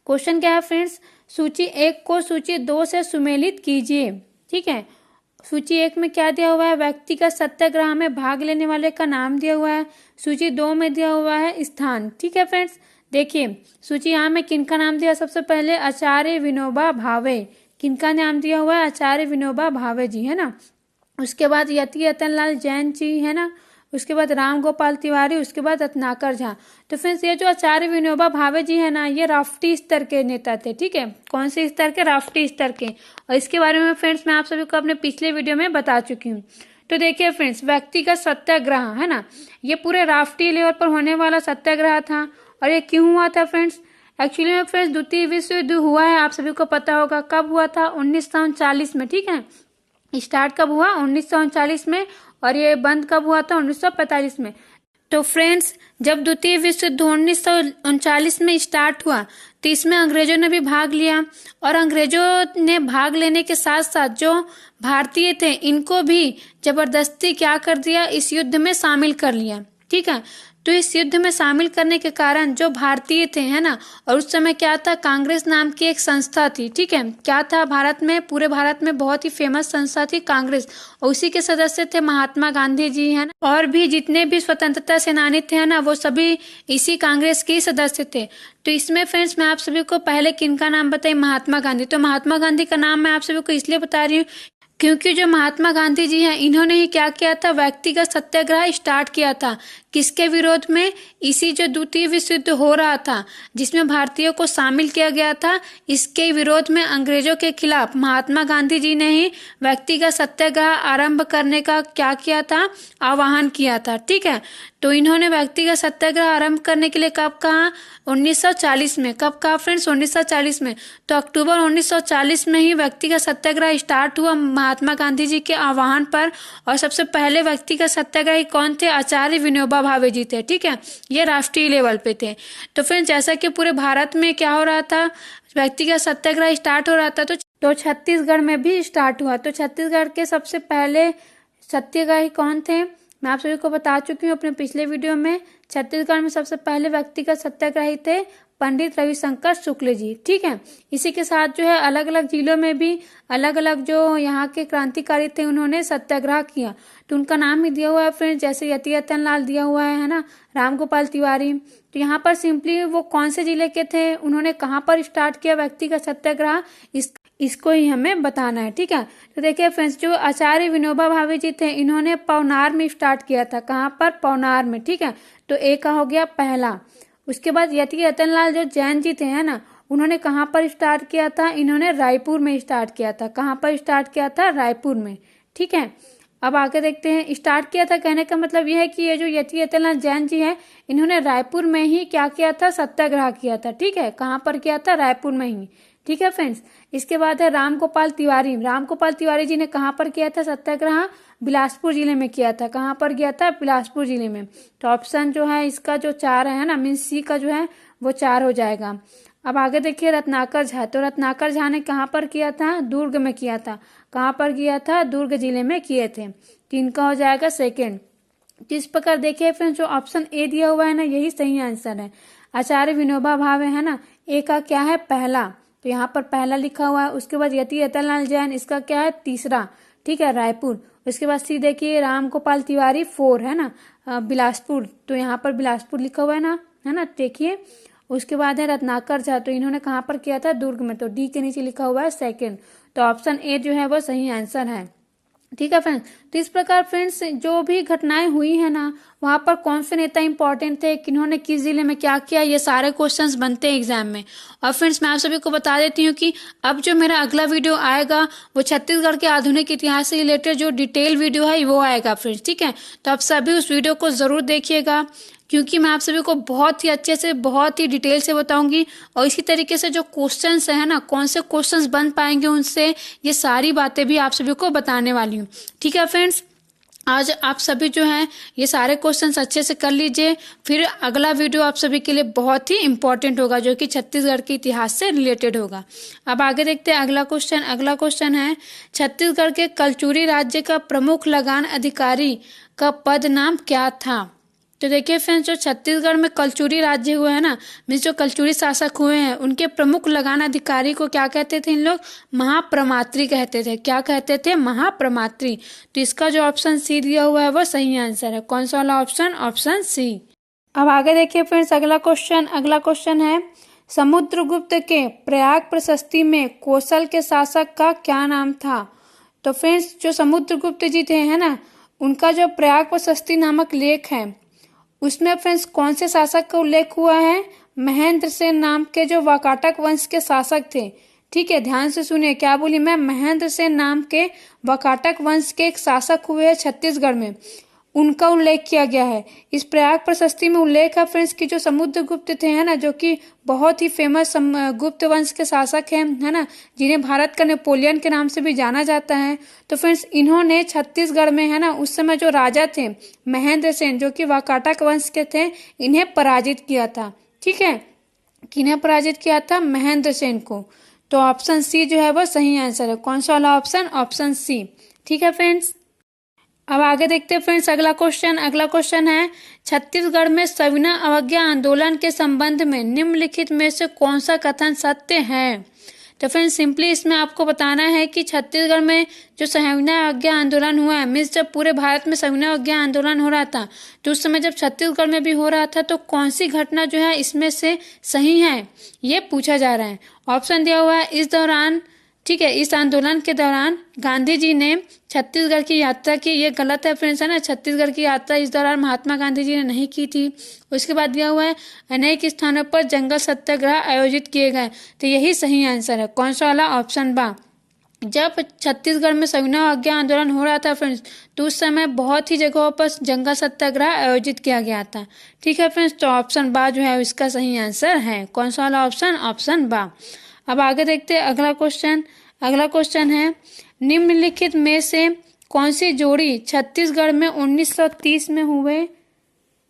क्वेश्चन क्या है फ्रेंड्स? सूची 1 को सूची 2 से सुमेलित कीजिए। ठीक है, सूची 1 में क्या दिया हुआ है? व्यक्तिगत सत्याग्रह में भाग लेने वाले का नाम दिया हुआ है। सूची 2 में दिया हुआ है स्थान। ठीक है फ्रेंड्स, देखिए सूची आ में किनका नाम दिया? सबसे पहले आचार्य विनोबा भावे। किनका नाम दिया हुआ है? आचार्य विनोबा भावे जी, है ना। उसके बाद यति यतनलाल जैन जी, है ना। उसके बाद राम गोपाल तिवारी, उसके बाद रत्नाकर झा। तो फ्रेंड्स ये जो आचार्य विनोबा भावे जी है ना, ये राष्ट्रीय स्तर के नेता थे। ठीक है, कौन से स्तर के? राष्ट्रीय स्तर के। और इसके बारे में फ्रेंड्स मैं आप सभी को अपने पिछले वीडियो में बता चुकी हूँ। तो देखिए फ्रेंड्स व्यक्तिगत सत्याग्रह है ना, ये पूरे राष्ट्रीय लेवल पर होने वाला सत्याग्रह था। और ये क्यों हुआ था फ्रेंड्स? एक्चुअली में फ्रेंड्स द्वितीय विश्व युद्ध हुआ है, आप सभी को पता होगा। कब हुआ था? 1939 में। ठीक है, स्टार्ट कब हुआ? 1939 में। और ये बंद कब हुआ था? 1945 में। तो फ्रेंड्स जब द्वितीय विश्व युद्ध 1939 में स्टार्ट हुआ तो इसमें अंग्रेजों ने भी भाग लिया। और अंग्रेजों ने भाग लेने के साथ साथ जो भारतीय थे इनको भी जबरदस्ती क्या कर दिया? इस युद्ध में शामिल कर लिया। ठीक है, तो इस युद्ध में शामिल करने के कारण जो भारतीय थे, है ना, और उस समय क्या था? कांग्रेस नाम की एक संस्था थी। ठीक है, क्या था? भारत में, पूरे भारत में बहुत ही फेमस संस्था थी कांग्रेस। और उसी के सदस्य थे महात्मा गांधी जी, है ना। और भी जितने भी स्वतंत्रता सेनानी थे, है ना, वो सभी इसी कांग्रेस के सदस्य थे। तो इसमें फ्रेंड्स मैं आप सभी को पहले किनका नाम बताई? महात्मा गांधी। तो महात्मा गांधी का नाम मैं आप सभी को इसलिए बता रही हूँ क्योंकि जो महात्मा गांधी जी हैं इन्होंने ही क्या किया था, व्यक्तिगत सत्याग्रह स्टार्ट किया था। किसके विरोध में? इसी जो द्वितीय विश्व युद्ध हो रहा था जिसमें भारतीयों को शामिल किया गया था, इसके विरोध में अंग्रेजों के खिलाफ महात्मा गांधी जी ने ही व्यक्तिगत सत्याग्रह आरंभ करने का क्या किया था, आह्वान किया था। ठीक है, तो इन्होंने व्यक्तिगत सत्याग्रह आरंभ करने के लिए कब कहा? 1940 में। कब कहा फ्रेंड्स? 1940 में। तो अक्टूबर 1940 में ही व्यक्तिगत सत्याग्रह स्टार्ट हुआ महात्मा गांधी जी के आह्वान पर। और सबसे पहले व्यक्तिगत सत्याग्रही कौन थे? आचार्य विनोबा भावे जी थे। ठीक है, ये राष्ट्रीय लेवल पे थे। तो फ्रेंड्स जैसा कि पूरे भारत में क्या हो रहा था, व्यक्तिगत सत्याग्रह स्टार्ट हो रहा था, तो छत्तीसगढ़ में भी स्टार्ट हुआ। तो छत्तीसगढ़ के सबसे पहले सत्याग्रही कौन थे? मैं आप सभी को बता चुकी हूँ अपने पिछले वीडियो में। छत्तीसगढ़ में सबसे पहले व्यक्तिगत सत्याग्रही थे पंडित रविशंकर शुक्ल जी। ठीक है, इसी के साथ जो है अलग अलग जिलों में भी अलग अलग जो यहाँ के क्रांतिकारी थे उन्होंने सत्याग्रह किया। तो उनका नाम ही दिया हुआ है फ्रेंड्स, जैसे यतियतन लाल दिया हुआ है ना, रामगोपाल तिवारी। तो यहाँ पर सिंपली वो कौन से जिले के थे, उन्होंने कहाँ पर स्टार्ट किया व्यक्तिगत सत्याग्रह, इसको ही हमें बताना है। ठीक है, तो देखिए फ्रेंड्स, जो आचार्य विनोबा भावे जी थे इन्होंने पवनार में स्टार्ट किया था। कहाँ पर? पवनार में। ठीक है, तो एक का हो गया पहला। उसके बाद यतियतन लाल जो जैन जी थे है ना, उन्होंने कहाँ पर स्टार्ट किया था? इन्होंने रायपुर में स्टार्ट किया था। कहाँ पर स्टार्ट किया था? रायपुर में। ठीक है, अब आगे देखते हैं। स्टार्ट किया था कहने का मतलब यह है कि ये जो यतियतन लाल जैन जी है इन्होंने रायपुर में ही क्या किया था? सत्याग्रह किया था। ठीक है, कहाँ पर किया था? रायपुर में ही। ठीक है फ्रेंड्स, इसके बाद है रामगोपाल तिवारी। रामगोपाल तिवारी जी ने कहाँ पर किया था सत्याग्रह? बिलासपुर जिले में किया था। कहाँ पर किया था? बिलासपुर जिले में। तो ऑप्शन जो है इसका जो 4 है ना, मीन्स सी का जो है वो 4 हो जाएगा। अब आगे देखिए रत्नाकर झा। तो रत्नाकर झा ने कहाँ पर किया था? दुर्ग में किया था। कहाँ पर किया था? दुर्ग जिले में किए थे। 3 का हो जाएगा सेकेंड। तो इस प्रकार देखिए फ्रेंड्स, जो ऑप्शन ए दिया हुआ है ना यही सही आंसर है। आचार्य विनोबा भावे है ना, ए का क्या है? पहला। तो यहाँ पर पहला लिखा हुआ है। उसके बाद यतियतन लाल जैन, इसका क्या है? तीसरा। ठीक है, रायपुर। उसके बाद सी देखिए रामगोपाल तिवारी 4 है ना, बिलासपुर। तो यहाँ पर बिलासपुर लिखा हुआ है ना, देखिए। उसके बाद है रत्नाकर झा। तो इन्होंने कहाँ पर किया था? दुर्ग में। तो डी के नीचे लिखा हुआ है सेकेंड। तो ऑप्शन ए जो है वो सही आंसर है। ठीक है फ्रेंड्स, तो इस प्रकार फ्रेंड्स जो भी घटनाएं हुई है ना, वहां पर कौन से नेता इंपॉर्टेंट थे, किन्होंने किस जिले में क्या किया, ये सारे क्वेश्चंस बनते हैं एग्जाम में। और फ्रेंड्स मैं आप सभी को बता देती हूँ कि अब जो मेरा अगला वीडियो आएगा वो छत्तीसगढ़ के आधुनिक इतिहास से रिलेटेड जो डिटेल वीडियो है वो आएगा फ्रेंड्स। ठीक है, तो आप सभी उस वीडियो को जरूर देखिएगा, क्योंकि मैं आप सभी को बहुत ही अच्छे से बहुत ही डिटेल से बताऊंगी। और इसी तरीके से जो क्वेश्चंस है ना, कौन से क्वेश्चंस बन पाएंगे उनसे, ये सारी बातें भी आप सभी को बताने वाली हूँ। ठीक है फ्रेंड्स, आज आप सभी जो हैं ये सारे क्वेश्चंस अच्छे से कर लीजिए, फिर अगला वीडियो आप सभी के लिए बहुत ही इंपॉर्टेंट होगा जो कि छत्तीसगढ़ के इतिहास से रिलेटेड होगा। अब आगे देखते हैं अगला क्वेश्चन। अगला क्वेश्चन है, छत्तीसगढ़ के कलचुरी राज्य का प्रमुख लगान अधिकारी का पद नाम क्या था? तो देखिए फ्रेंड्स, जो छत्तीसगढ़ में कलचुरी राज्य हुए हैं ना, मीन्स जो कलचुरी शासक हुए हैं, उनके प्रमुख लगान अधिकारी को क्या कहते थे इन लोग? महाप्रमात्री कहते थे। क्या कहते थे? महाप्रमात्री। तो इसका जो ऑप्शन सी दिया हुआ है वो सही आंसर है। कौन सा वाला ऑप्शन? Option C. अब आगे देखिए फ्रेंड्स अगला क्वेश्चन। अगला क्वेश्चन है, समुद्रगुप्त के प्रयाग प्रशस्ति में कौशल के शासक का क्या नाम था? तो फ्रेंड्स जो समुद्रगुप्त जी थे है ना, उनका जो प्रयाग प्रशस्ति नामक लेख है उसमें फ्रेंड्स कौन से शासक का उल्लेख हुआ है? महेंद्र सेन नाम के जो वाकाटक वंश के शासक थे। ठीक है, ध्यान से सुनिए, क्या बोली मैं? महेंद्र सेन नाम के वाकाटक वंश के एक शासक हुए हैं छत्तीसगढ़ में, उनका उल्लेख किया गया है। इस प्रयाग प्रशस्ति में उल्लेख है फ्रेंड्स की जो समुद्रगुप्त थे है ना, जो कि बहुत ही फेमस गुप्त वंश के शासक हैं है ना, जिन्हें भारत का नेपोलियन के नाम से भी जाना जाता है। तो फ्रेंड्स इन्होंने छत्तीसगढ़ में है ना उस समय जो राजा थे महेंद्र सेन, जो कि वाकाटक वंश के थे, इन्हें पराजित किया था। ठीक है, किन्हें पराजित किया था? महेंद्र सेन को। तो ऑप्शन सी जो है वो सही आंसर है। कौन सा वाला ऑप्शन? Option C. ठीक है फ्रेंड्स, अब आगे देखते हैं फ्रेंड्स अगला क्वेश्चन। अगला क्वेश्चन है, छत्तीसगढ़ में सविनय अवज्ञा आंदोलन के संबंध में निम्नलिखित में से कौन सा कथन सत्य है? तो फ्रेंड्स सिंपली इसमें आपको बताना है कि छत्तीसगढ़ में जो सविनय अवज्ञा आंदोलन हुआ है, मीन्स जब पूरे भारत में सविनय अवज्ञा आंदोलन हो रहा था, तो उस समय जब छत्तीसगढ़ में भी हो रहा था, तो कौन सी घटना जो है इसमें से सही है, ये पूछा जा रहा है। ऑप्शन दिया हुआ है, इस दौरान ठीक है। इस आंदोलन के दौरान गांधी जी ने छत्तीसगढ़ की यात्रा की। ये गलत है फ्रेंड्स, है ना। छत्तीसगढ़ की यात्रा इस दौरान महात्मा गांधी जी ने नहीं की थी। उसके बाद दिया हुआ है अनेक स्थानों पर जंगल सत्याग्रह आयोजित किए गए। तो यही सही आंसर है। कौन सा वाला? ऑप्शन बा। जब छत्तीसगढ़ में सविनय अवज्ञा आंदोलन हो रहा था फ्रेंड्स, तो उस समय बहुत ही जगहों पर जंगल सत्याग्रह आयोजित किया गया था। ठीक है फ्रेंड्स, तो ऑप्शन बा जो है इसका सही आंसर है। कौन सा वाला ऑप्शन? ऑप्शन बा। अब आगे देखते हैं अगला क्वेश्चन। अगला क्वेश्चन है निम्नलिखित में से कौन सी जोड़ी छत्तीसगढ़ में 1930 में हुए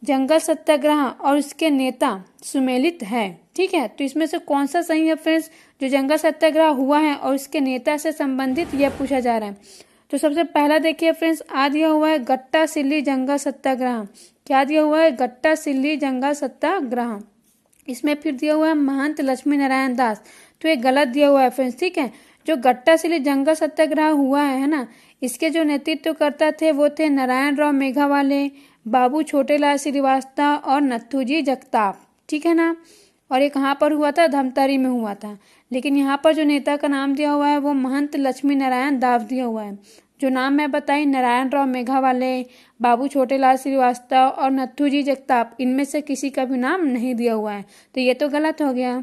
जंगल सत्याग्रह और उसके नेता सुमेलित है? ठीक है, तो इसमें से कौन सा सही है फ्रेंड्स? जो जंगल सत्याग्रह हुआ है और उसके नेता से संबंधित यह पूछा जा रहा है। तो सबसे पहला देखिए फ्रेंड्स, आ दिया हुआ है गट्टा सिल्ली जंगल सत्याग्रह। क्या दिया हुआ है? गट्टा सिल्ली जंगल सत्याग्रह। इसमें फिर दिया हुआ है महंत लक्ष्मी नारायण दास। तो ये गलत दिया हुआ है फ्रेंड्स। ठीक है, जो गट्टा सिल्ली जंगल सत्याग्रह हुआ है ना, इसके जो नेतृत्व करता थे वो थे नारायण राव मेघावाले, बाबू छोटेलाल श्रीवास्तव और नथुजी जगताप। ठीक है ना। और ये कहाँ पर हुआ था? धमतरी में हुआ था। लेकिन यहाँ पर जो नेता का नाम दिया हुआ है वो महंत लक्ष्मी नारायण दास दिया हुआ है। जो नाम मैं बताई, नारायण राव मेघावाले, बाबू छोटेलाल श्रीवास्तव और नथुजी जगताप, इनमें से किसी का भी नाम नहीं दिया हुआ है। तो ये तो गलत हो गया।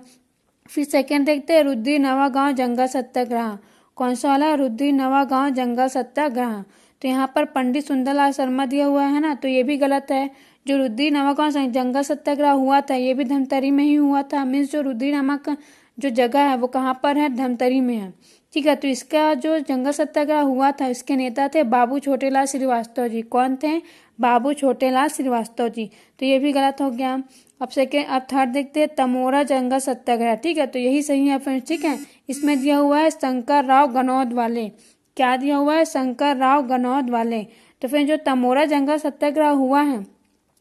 फिर सेकंड देखते हैं रुद्री नवागांव जंगल सत्याग्रह। कौन सा वाला? रुद्री नवागांव जंगल सत्याग्रह। तो यहाँ पर पंडित सुंदरलाल शर्मा दिया हुआ है ना, तो ये भी गलत है। जो रुद्री नवागांव जंगल सत्याग्रह हुआ था ये भी धमतरी में ही हुआ था। मीन्स जो रुद्री नामक जो जगह है वो कहाँ पर है? धमतरी में है। ठीक है, तो इसका जो जंगल सत्याग्रह हुआ था इसके नेता थे बाबू छोटेलाल श्रीवास्तव जी। कौन थे? बाबू छोटेलाल श्रीवास्तव जी। तो ये भी गलत हो गया। अब थर्ड देखते हैं तमोरा जंगल सत्याग्रह। ठीक है, तो यही सही है फ्रेंड्स। ठीक है, इसमें दिया हुआ है शंकर राव गनौद वाले। क्या दिया हुआ है? शंकर राव गनौद वाले। तो फिर जो तमोरा जंगल सत्याग्रह हुआ है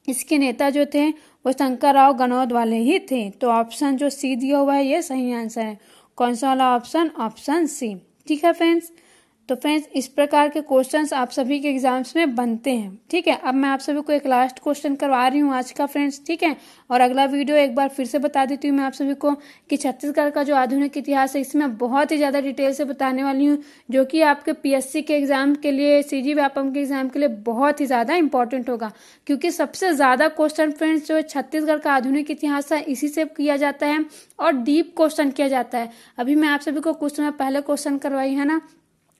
इसके नेता जो थे वो शंकर राव गनौद वाले ही थे। तो ऑप्शन जो सी दिया हुआ है ये सही आंसर है। कौन सा वाला ऑप्शन? Option C. ठीक है फ्रेंड्स, तो फ्रेंड्स इस प्रकार के क्वेश्चंस आप सभी के एग्जाम्स में बनते हैं। ठीक है, अब मैं आप सभी को एक लास्ट क्वेश्चन करवा रही हूँ आज का फ्रेंड्स। ठीक है, और अगला वीडियो एक बार फिर से बता देती हूँ मैं आप सभी को कि छत्तीसगढ़ का जो आधुनिक इतिहास है इसमें बहुत ही ज्यादा डिटेल से बताने वाली हूँ, जो कि आपके पीएससी के एग्जाम के लिए, सीजी व्यापम के एग्जाम के लिए बहुत ही ज्यादा इंपॉर्टेंट होगा। क्योंकि सबसे ज्यादा क्वेश्चन फ्रेंड्स जो छत्तीसगढ़ का आधुनिक इतिहास है इसी से किया जाता है और डीप क्वेश्चन किया जाता है। अभी मैं आप सभी को कुछ समय पहले क्वेश्चन करवाई है ना,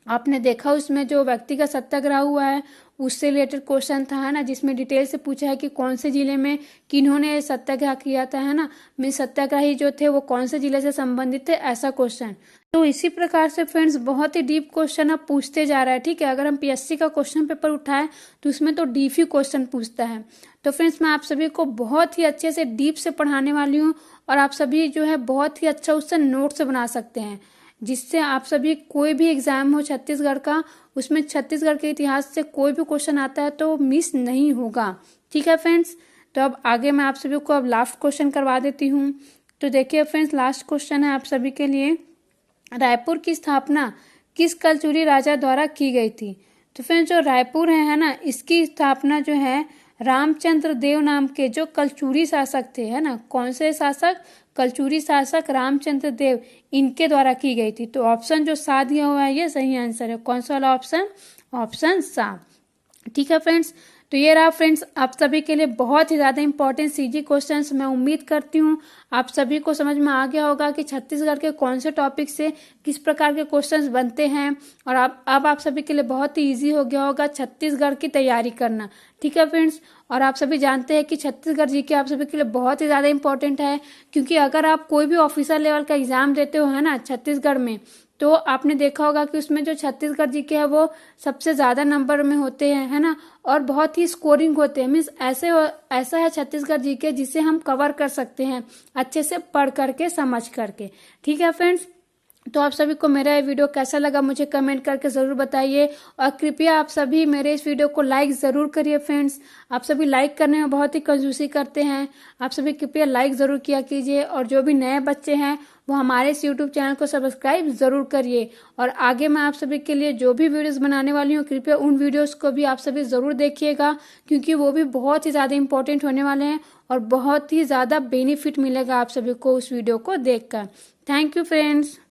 आपने देखा उसमें जो व्यक्तिगत सत्याग्रह हुआ है उससे रिलेटेड क्वेश्चन था, है ना, जिसमें डिटेल से पूछा है कि कौन से जिले में किन्होंने सत्याग्रह किया था, है ना। मैं सत्याग्रही जो थे वो कौन से जिले से संबंधित थे, ऐसा क्वेश्चन। तो इसी प्रकार से फ्रेंड्स बहुत ही डीप क्वेश्चन अब पूछते जा रहा है। ठीक है, अगर हम पीएससी का क्वेश्चन पेपर उठाए तो उसमें तो डीप ही क्वेश्चन पूछता है। तो फ्रेंड्स मैं आप सभी को बहुत ही अच्छे से डीप से पढ़ाने वाली हूँ और आप सभी जो है बहुत ही अच्छा उससे नोट्स बना सकते हैं, जिससे आप सभी कोई भी एग्जाम हो छत्तीसगढ़ का उसमें छत्तीसगढ़ के इतिहास से कोई भी क्वेश्चन आता है तो मिस नहीं होगा। ठीक है फ्रेंड्स, तो अब आगे मैं आप सभी को अब लास्ट क्वेश्चन करवा देती हूँ। तो देखिए फ्रेंड्स लास्ट क्वेश्चन है आप सभी के लिए, रायपुर की स्थापना किस कलचुरी राजा द्वारा की गई थी? तो फ्रेंड्स जो रायपुर है ना, इसकी स्थापना जो है रामचंद्र देव नाम के जो कलचुरी शासक थे, है ना। कौन से शासक? कलचुरी शासक रामचंद्र देव, इनके द्वारा की गई थी। तो ऑप्शन जो सा दिया हुआ है ये सही आंसर है। कौन सा वाला ऑप्शन? ऑप्शन सा। ठीक है फ्रेंड्स, तो ये रहा फ्रेंड्स आप सभी के लिए बहुत ही ज्यादा इंपॉर्टेंट सीजी क्वेश्चंस। मैं उम्मीद करती हूँ आप सभी को समझ में आ गया होगा कि छत्तीसगढ़ के कौन से टॉपिक से किस प्रकार के क्वेश्चंस बनते हैं, और अब आप सभी के लिए बहुत ही इजी हो गया होगा छत्तीसगढ़ की तैयारी करना। ठीक है फ्रेंड्स, और आप सभी जानते हैं कि छत्तीसगढ़ जीके आप सभी के लिए बहुत ही ज्यादा इंपॉर्टेंट है, क्योंकि अगर आप कोई भी ऑफिसर लेवल का एग्जाम देते हो, है ना, छत्तीसगढ़ में, तो आपने देखा होगा कि उसमें जो छत्तीसगढ़ जीके है वो सबसे ज्यादा नंबर में होते हैं, है ना, और बहुत ही स्कोरिंग होते हैं। मीन्स ऐसा है छत्तीसगढ़ जीके जिसे हम कवर कर सकते हैं अच्छे से पढ़ करके, समझ करके। ठीक है फ्रेंड्स, तो आप सभी को मेरा ये वीडियो कैसा लगा मुझे कमेंट करके जरूर बताइए, और कृपया आप सभी मेरे इस वीडियो को लाइक जरूर करिए फ्रेंड्स। आप सभी लाइक करने में बहुत ही कंजूसी करते हैं, आप सभी कृपया लाइक जरूर किया कीजिए, और जो भी नए बच्चे हैं वो हमारे इस यूट्यूब चैनल को सब्सक्राइब जरूर करिए। और आगे मैं आप सभी के लिए जो भी वीडियोस बनाने वाली हूँ कृपया उन वीडियोस को भी आप सभी जरूर देखिएगा, क्योंकि वो भी बहुत ही ज्यादा इंपॉर्टेंट होने वाले हैं और बहुत ही ज्यादा बेनिफिट मिलेगा आप सभी को उस वीडियो को देखकर। Thank you friends.